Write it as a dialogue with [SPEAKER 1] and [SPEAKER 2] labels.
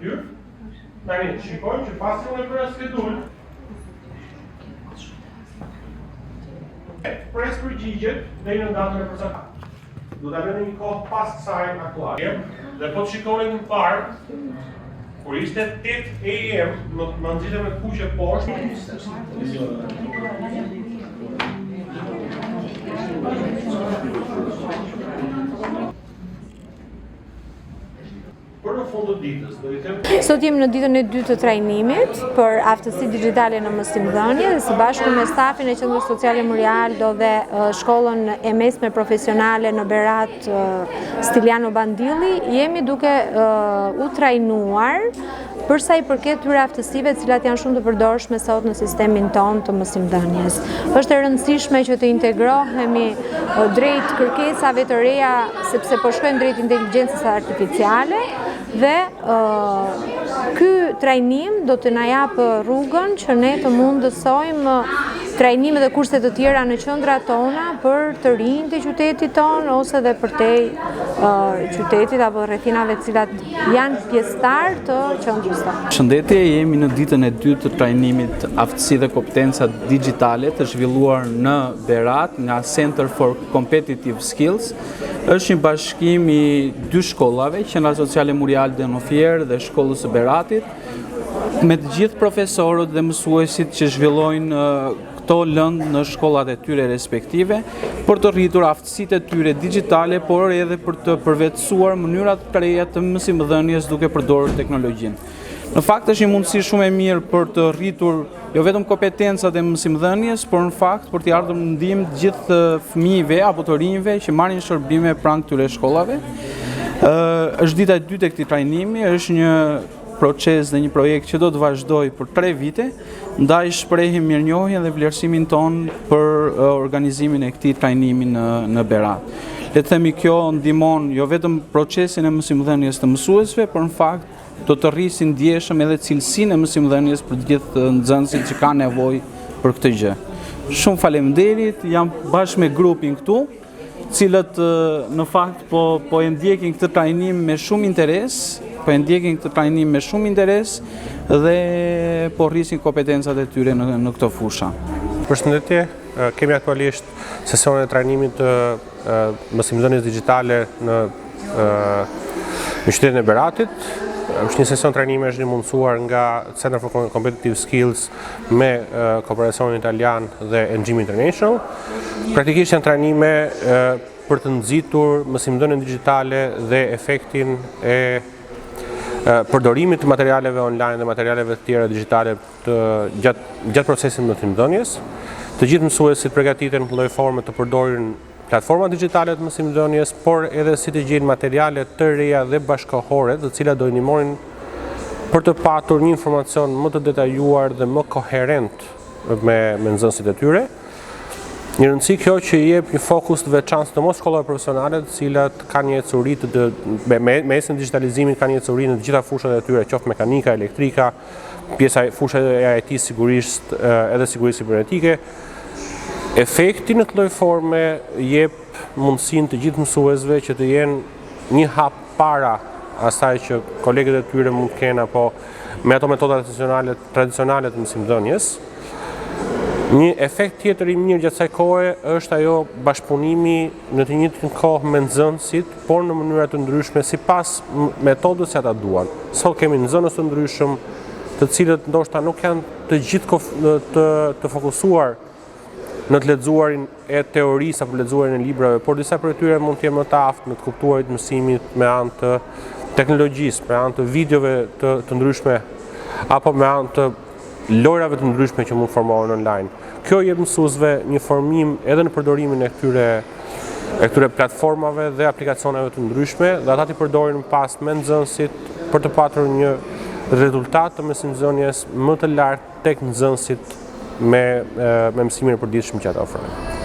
[SPEAKER 1] detyrë. Tani shikojmë që pasi unë bëra skedul, pres përgjigjet deri në datën e përcaktuar. Do ta lëmë një kohë pas kësaj aktuale. Dhe po të shikoni në parë, kur ishte 8 AM, më nxitëm me kuqe poshtë. Për në fund të ditës, do i them.
[SPEAKER 2] Sot jemi në ditën e dytë të trajnimit për aftësi digjitale në mësimdhënie dhe së bashku me stafin e Qendrës Sociale Murialdo dhe shkollën e mesme profesionale në Berat Stiliano Bandilli, jemi duke u trajnuar për sa i përket tyre aftësive të cilat janë shumë të përdorshme sot në sistemin ton të mësimdhënies. Është e rëndësishme që të integrohemi drejt kërkesave të reja sepse po shkojmë drejt inteligjencës artificiale dhe ky trajnim do të na japë rrugën që ne të mundësojmë trajnime dhe kurse të tjera në qendrat tona për të rinjtë e qytetit ton ose dhe për te qytetit apo rrethinave të cilat janë pjesëtar të qendrës tonë.
[SPEAKER 3] Shëndetje, jemi në ditën e dytë të trajnimit aftësi dhe kompetenca digjitale të zhvilluar në Berat nga Center for Competitive Skills. Është një bashkim i dy shkollave, Qendra Sociale Murialdo në Fier dhe Shkollës së Beratit, me të gjithë profesorët dhe mësuesit që zhvillojnë këto lëndë në shkollat e tyre respektive për të rritur aftësitë e tyre digjitale, por edhe për të përvetësuar mënyrat të reja të mësimdhënies duke përdorur teknologjinë. Në fakt është një mundësi shumë e mirë për të rritur jo vetëm kompetencat e mësimdhënies, por në fakt për t'i ardhur në ndihmë të gjithë fëmijëve apo të rinjve që marrin shërbime pranë këtyre shkollave. Është dita e dytë e këtij trajnimi, është një proces dhe një projekt që do të vazhdoj për 3 vite, ndaj shprehim mirënjohjen dhe vlerësimin ton për organizimin e këtij trajnimi në Berat. Le të themi kjo ndihmon jo vetëm procesin e mësimdhënies të mësuesve, por në fakt do të rrisi ndjeshëm edhe cilësinë e mësimdhënies për të gjithë nxënësit që kanë nevojë për këtë gjë. Shumë faleminderit, jam bashkë me grupin këtu, cilët në fakt po e ndjekin këtë trajnim me shumë interes, dhe po rrisin kompetencat e tyre në këtë fusha.
[SPEAKER 4] Përshëndetje, kemi aktualisht sesionin e trajnimit të mësimdhënies digjitale në qytetin e Beratit. Është një sesion trajnimi është mundësuar nga Center for Competitive Skills me kooperacionin italian dhe NGM International. Praktikisht janë trajnime për të nxitur mësimdhënien digjitale dhe efektin e përdorimit të materialeve online dhe materialeve të tjera digjitale gjatë procesit të mësimdhënies. Të gjithë mësuesit përgatiten në lloj forme të përdorin platforma digjitale të mësimdhënies, por edhe si të gjejnë materiale të reja dhe bashkëkohore, të cilat do i ndihmojnë për të patur një informacion më të detajuar dhe më koherent me nxënësit e tyre. Një rëndësi kjo që i jep një fokus të veçantë të mos shkollave profesionale, të cilat kanë një ecuri me esën digitalizimit kanë një ecuri në të gjitha fushat e tyre, qoftë mekanika, elektrika, fusha e IT sigurisht edhe sigurisë kibernetike. Efekti në të lloj forme jep mundësinë të gjithë mësuesve që të jenë një hap para asaj që kolegët e tyre mund të kenë apo me ato metoda tradicionale të mësimdhënies. Një efekt tjetër i mirë gjatë kësaj kohe është ajo bashkëpunimi në të njëjtën kohë me nxënësit, por në mënyra të ndryshme sipas metodës që ata duan. Sot kemi nxënës të ndryshëm, të cilët ndoshta nuk janë të gjithë të fokusuar në të lexuarin e teorisë apo lexuarin e librave, por disa prej tyre mund të jenë më të aftë në të kuptuarit mësimit me anë të teknologjisë, me anë të videove të ndryshme apo me anë të lojrave të ndryshme që mund formohen online. Kjo jep mësuesve një formim edhe në përdorimin e këtyre platformave dhe aplikacioneve të ndryshme, dhe ata t'i përdorin pas me nxënësit për të patur një rezultat të mësimdhënies më të lartë tek nxënësit me mësimin e përditshëm që ata ofrojnë.